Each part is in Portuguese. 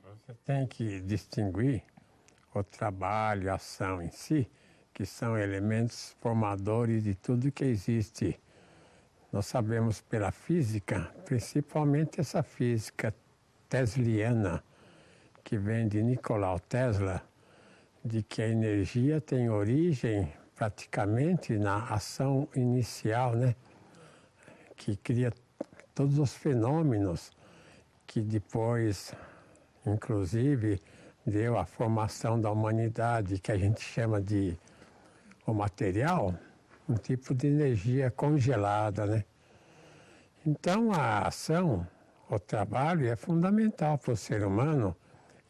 Você tem que distinguir o trabalho, a ação em si, que são elementos formadores de tudo que existe. Nós sabemos pela física, principalmente essa física tesliana, que vem de Nikola Tesla, de que a energia tem origem praticamente na ação inicial, né? Que cria todos os fenômenos que depois, inclusive, deu a formação da humanidade, que a gente chama de o material, um tipo de energia congelada, né? Então a ação, o trabalho é fundamental para o ser humano,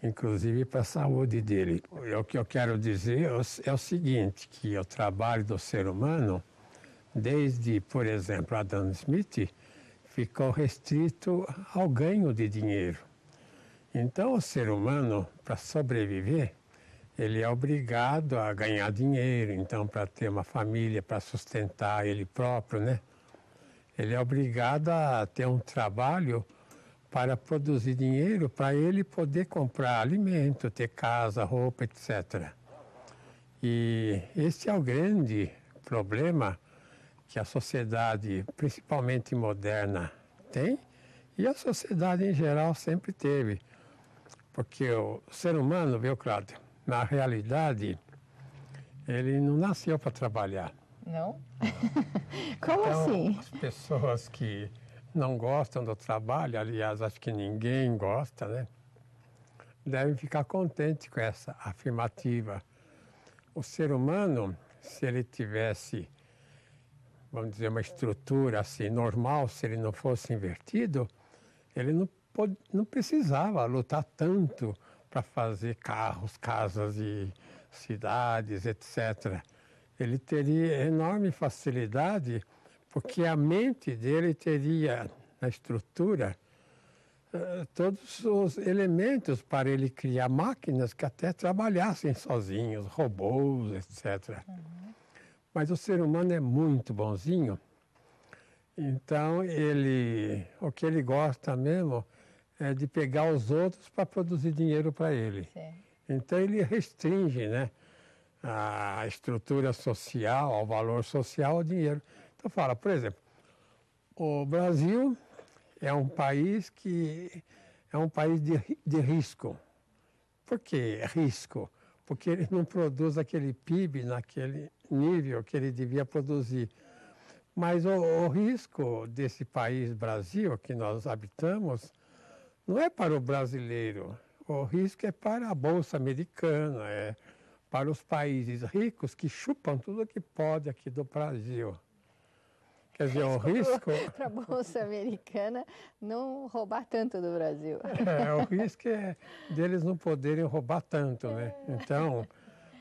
inclusive para a saúde dele. O que eu quero dizer é o seguinte, que o trabalho do ser humano, desde, por exemplo, Adam Smith, ficou restrito ao ganho de dinheiro. Então o ser humano, para sobreviver, ele é obrigado a ganhar dinheiro, então para ter uma família, para sustentar ele próprio, né? Ele é obrigado a ter um trabalho para produzir dinheiro, para ele poder comprar alimento, ter casa, roupa, etc. E esse é o grande problema que a sociedade, principalmente moderna, tem, e a sociedade em geral sempre teve. Porque o ser humano, viu, Cláudio, na realidade, ele não nasceu para trabalhar. Não? Como Então, assim? as pessoas que não gostam do trabalho, aliás, acho que ninguém gosta, né? Devem ficar contentes com essa afirmativa. O ser humano, se ele tivesse, vamos dizer, uma estrutura assim normal, se ele não fosse invertido, ele não precisava lutar tanto para fazer carros, casas e cidades, etc. Ele teria enorme facilidade, porque a mente dele teria na estrutura todos os elementos para ele criar máquinas que até trabalhassem sozinhos, robôs, etc. Mas o ser humano é muito bonzinho, então o que ele gosta mesmo é de pegar os outros para produzir dinheiro para ele. Sim. Então ele restringe, né, a estrutura social, ao valor social, ao dinheiro. Então fala, por exemplo, o Brasil é um país que é um país de risco. Por que risco? Porque ele não produz aquele PIB naquele nível que ele devia produzir. Mas o risco desse país Brasil, que nós habitamos, não é para o brasileiro. O risco é para a Bolsa Americana, é para os países ricos que chupam tudo que pode aqui do Brasil. Quer dizer, o risco... Para a Bolsa Americana não roubar tanto do Brasil. O risco é deles não poderem roubar tanto, né? Então,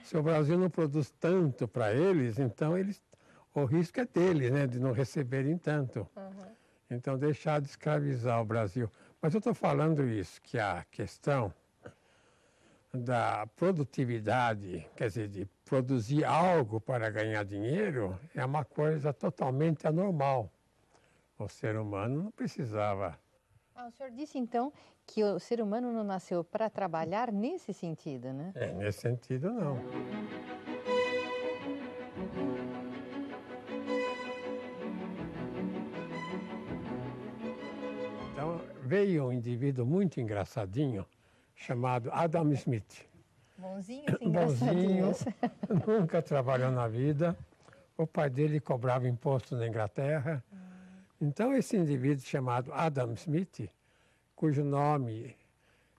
se o Brasil não produz tanto para eles, então o risco é deles, né? De não receberem tanto. Então, deixar de escravizar o Brasil. Mas eu estou falando isso, que a questão da produtividade, quer dizer, de produzir algo para ganhar dinheiro, é uma coisa totalmente anormal. O ser humano não precisava. O senhor disse então que o ser humano não nasceu para trabalhar nesse sentido, né? Nesse sentido, não. Então, veio um indivíduo muito engraçadinho, chamado Adam Smith. Bonzinhos, Bonzinho, engraçadinhos. nunca trabalhou na vida. O pai dele cobrava imposto na Inglaterra. Então, esse indivíduo chamado Adam Smith, cujo nome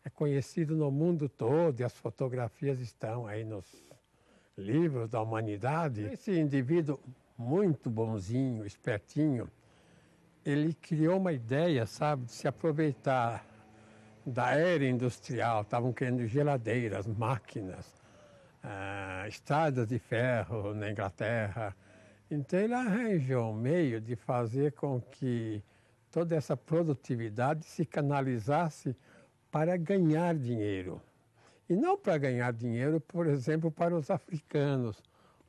é conhecido no mundo todo e as fotografias estão aí nos livros da humanidade. Esse indivíduo muito bonzinho, espertinho, ele criou uma ideia, sabe, de se aproveitar da era industrial. Estavam criando geladeiras, máquinas, estradas de ferro na Inglaterra. Então ele arranjou um meio de fazer com que toda essa produtividade se canalizasse para ganhar dinheiro. E não para ganhar dinheiro, por exemplo, para os africanos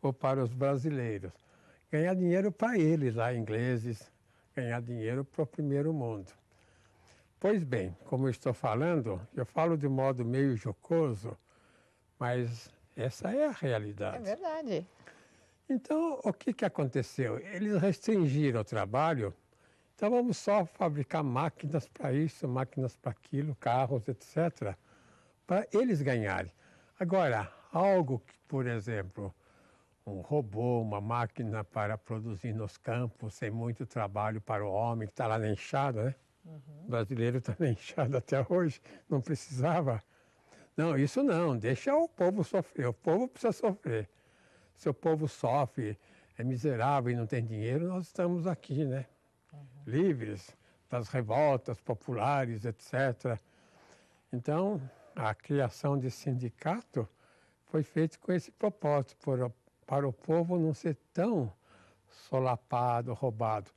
ou para os brasileiros. Ganhar dinheiro para eles lá, ingleses, ganhar dinheiro para o primeiro mundo. Pois bem, como eu estou falando, eu falo de modo meio jocoso, mas essa é a É realidade. verdade. Então, o que que aconteceu? Eles restringiram o trabalho, então vamos só fabricar máquinas para isso, máquinas para aquilo, carros, etc., para eles ganharem. Agora, algo que, por exemplo, um robô, uma máquina para produzir nos campos, sem muito trabalho para o homem, que está lá na enxada, né? O brasileiro está na enxada até hoje, não precisava. Não, isso não, deixa o povo sofrer, o povo precisa sofrer. Se o povo sofre, é miserável e não tem dinheiro, nós estamos aqui, né? Livres das revoltas populares, etc. Então, a criação de sindicato foi feita com esse propósito, para o povo não ser tão solapado, roubado.